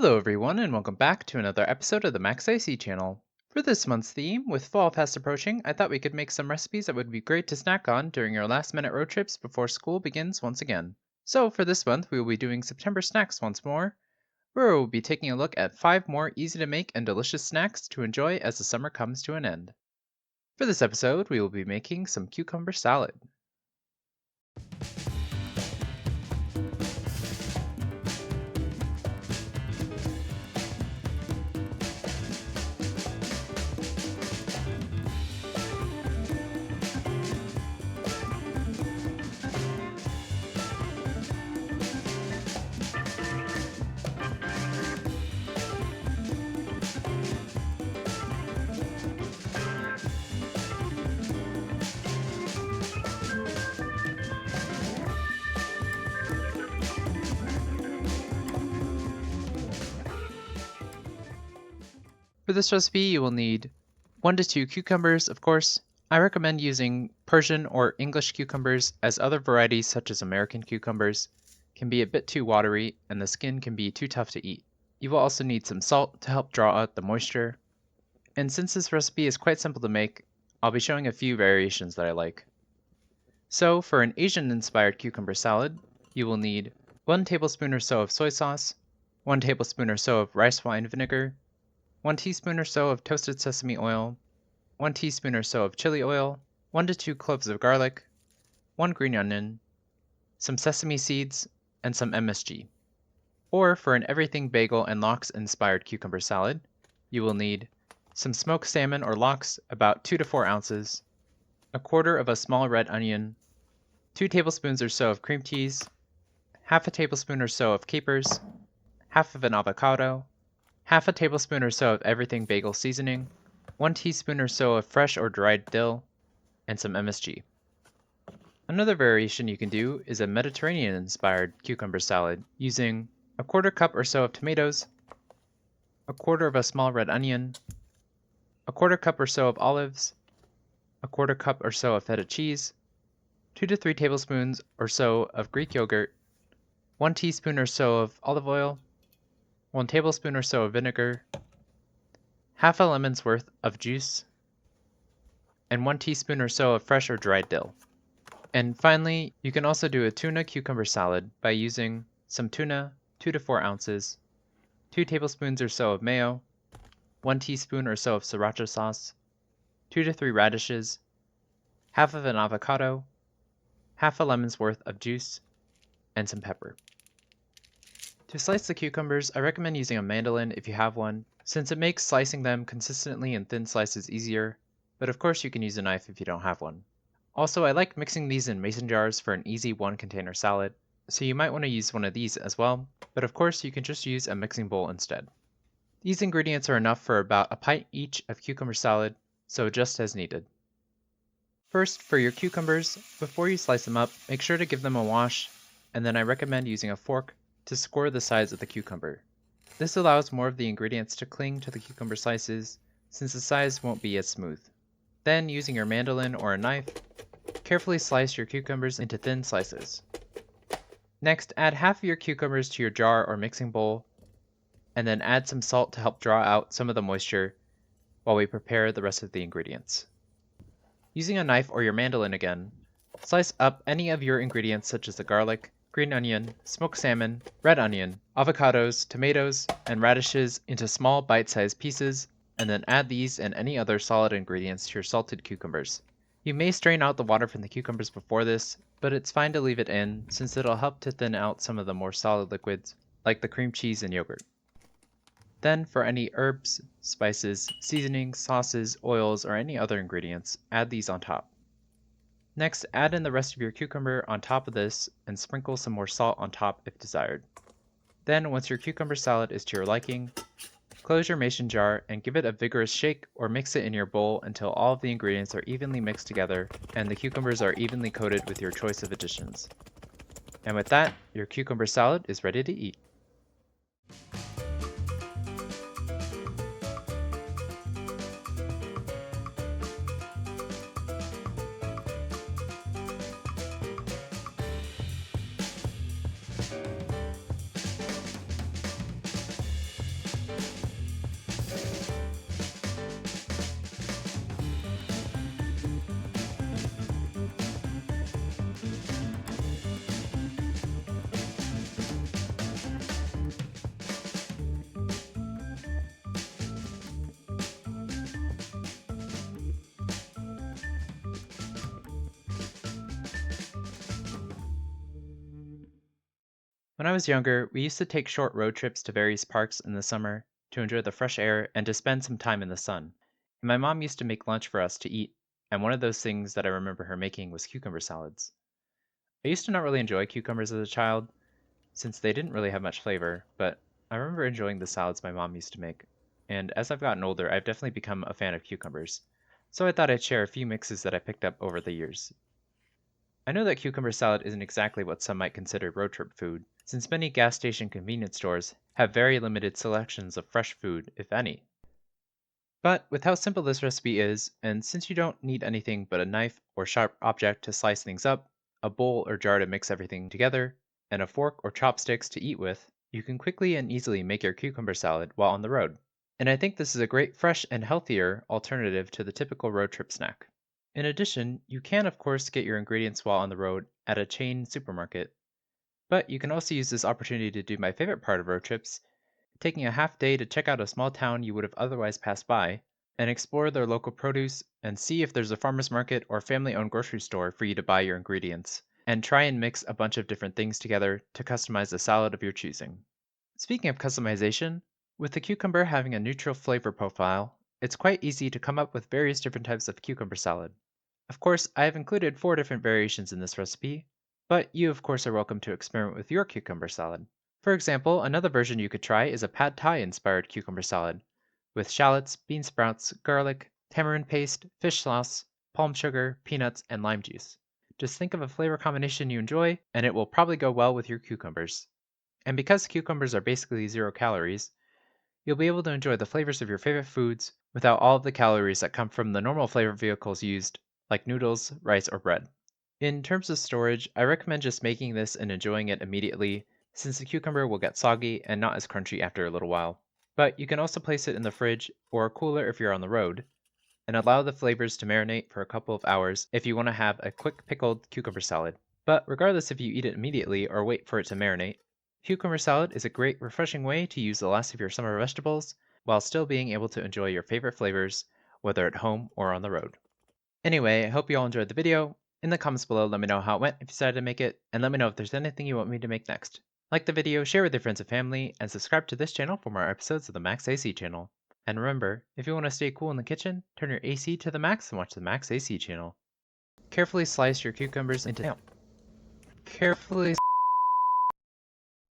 Hello everyone and welcome back to another episode of the Max Icy channel. For this month's theme, with fall fast approaching, I thought we could make some recipes that would be great to snack on during your last minute road trips before school begins once again. So for this month, we will be doing September snacks once more, where we will be taking a look at 5 more easy to make and delicious snacks to enjoy as the summer comes to an end. For this episode, we will be making some cucumber salad. For this recipe, you will need 1 to 2 cucumbers, of course. I recommend using Persian or English cucumbers, as other varieties such as American cucumbers can be a bit too watery and the skin can be too tough to eat. You will also need some salt to help draw out the moisture. And since this recipe is quite simple to make, I'll be showing a few variations that I like. So for an Asian-inspired cucumber salad, you will need 1 tablespoon or so of soy sauce, 1 tablespoon or so of rice wine vinegar, 1 teaspoon or so of toasted sesame oil, 1 teaspoon or so of chili oil, 1 to 2 cloves of garlic, 1 green onion, some sesame seeds, and some MSG. Or for an everything bagel and lox inspired cucumber salad, you will need some smoked salmon or lox, about 2 to 4 ounces, a quarter of a small red onion, 2 tablespoons or so of cream cheese, half a tablespoon or so of capers, half of an avocado, half a tablespoon or so of everything bagel seasoning, 1 teaspoon or so of fresh or dried dill, and some MSG. Another variation you can do is a Mediterranean-inspired cucumber salad using a quarter cup or so of tomatoes, a quarter of a small red onion, a quarter cup or so of olives, a quarter cup or so of feta cheese, 2 to 3 tablespoons or so of Greek yogurt, 1 teaspoon or so of olive oil, 1 tablespoon or so of vinegar, half a lemon's worth of juice, and 1 teaspoon or so of fresh or dried dill. And finally, you can also do a tuna cucumber salad by using some tuna, 2 to 4 ounces, 2 tablespoons or so of mayo, 1 teaspoon or so of sriracha sauce, 2 to 3 radishes, half of an avocado, half a lemon's worth of juice, and some pepper. To slice the cucumbers, I recommend using a mandolin if you have one, since it makes slicing them consistently in thin slices easier, but of course you can use a knife if you don't have one. Also, I like mixing these in mason jars for an easy 1-container salad, so you might want to use one of these as well, but of course you can just use a mixing bowl instead. These ingredients are enough for about a pint each of cucumber salad, so adjust as needed. First, for your cucumbers, before you slice them up, make sure to give them a wash, and then I recommend using a fork to score the sides of the cucumber. This allows more of the ingredients to cling to the cucumber slices, since the sides won't be as smooth. Then, using your mandolin or a knife, carefully slice your cucumbers into thin slices. Next, add half of your cucumbers to your jar or mixing bowl, and then add some salt to help draw out some of the moisture while we prepare the rest of the ingredients. Using a knife or your mandolin again, slice up any of your ingredients such as the garlic, green onion, smoked salmon, red onion, avocados, tomatoes, and radishes into small bite-sized pieces, and then add these and any other solid ingredients to your salted cucumbers. You may strain out the water from the cucumbers before this, but it's fine to leave it in since it'll help to thin out some of the more solid liquids like the cream cheese and yogurt. Then for any herbs, spices, seasonings, sauces, oils, or any other ingredients, add these on top. Next, add in the rest of your cucumber on top of this and sprinkle some more salt on top if desired. Then, once your cucumber salad is to your liking, close your mason jar and give it a vigorous shake or mix it in your bowl until all of the ingredients are evenly mixed together and the cucumbers are evenly coated with your choice of additions. And with that, your cucumber salad is ready to eat. When I was younger, we used to take short road trips to various parks in the summer to enjoy the fresh air and to spend some time in the sun. And my mom used to make lunch for us to eat, and one of those things that I remember her making was cucumber salads. I used to not really enjoy cucumbers as a child, since they didn't really have much flavor, but I remember enjoying the salads my mom used to make. And as I've gotten older, I've definitely become a fan of cucumbers. So I thought I'd share a few mixes that I picked up over the years. I know that cucumber salad isn't exactly what some might consider road trip food, since many gas station convenience stores have very limited selections of fresh food, if any. But with how simple this recipe is, and since you don't need anything but a knife or sharp object to slice things up, a bowl or jar to mix everything together, and a fork or chopsticks to eat with, you can quickly and easily make your cucumber salad while on the road. And I think this is a great fresh and healthier alternative to the typical road trip snack. In addition, you can of course get your ingredients while on the road at a chain supermarket, but you can also use this opportunity to do my favorite part of road trips, taking a half day to check out a small town you would have otherwise passed by, and explore their local produce and see if there's a farmer's market or family owned grocery store for you to buy your ingredients, and try and mix a bunch of different things together to customize a salad of your choosing. Speaking of customization, with the cucumber having a neutral flavor profile, it's quite easy to come up with various different types of cucumber salad. Of course, I have included 4 different variations in this recipe, but you of course are welcome to experiment with your cucumber salad. For example, another version you could try is a pad thai inspired cucumber salad, with shallots, bean sprouts, garlic, tamarind paste, fish sauce, palm sugar, peanuts, and lime juice. Just think of a flavor combination you enjoy, and it will probably go well with your cucumbers. And because cucumbers are basically 0 calories, you'll be able to enjoy the flavors of your favorite foods without all of the calories that come from the normal flavor vehicles used, like noodles, rice, or bread. In terms of storage, I recommend just making this and enjoying it immediately, since the cucumber will get soggy and not as crunchy after a little while. But you can also place it in the fridge or a cooler if you're on the road, and allow the flavors to marinate for a couple of hours if you want to have a quick pickled cucumber salad. But regardless if you eat it immediately or wait for it to marinate, cucumber salad is a great refreshing way to use the last of your summer vegetables while still being able to enjoy your favorite flavors, whether at home or on the road. Anyway, I hope you all enjoyed the video. In the comments below, let me know how it went if you decided to make it, and let me know if there's anything you want me to make next. Like the video, share with your friends and family, and subscribe to this channel for more episodes of the Max AC channel. And remember, if you want to stay cool in the kitchen, turn your AC to the max and watch the Max AC channel. Carefully slice your cucumbers into Carefully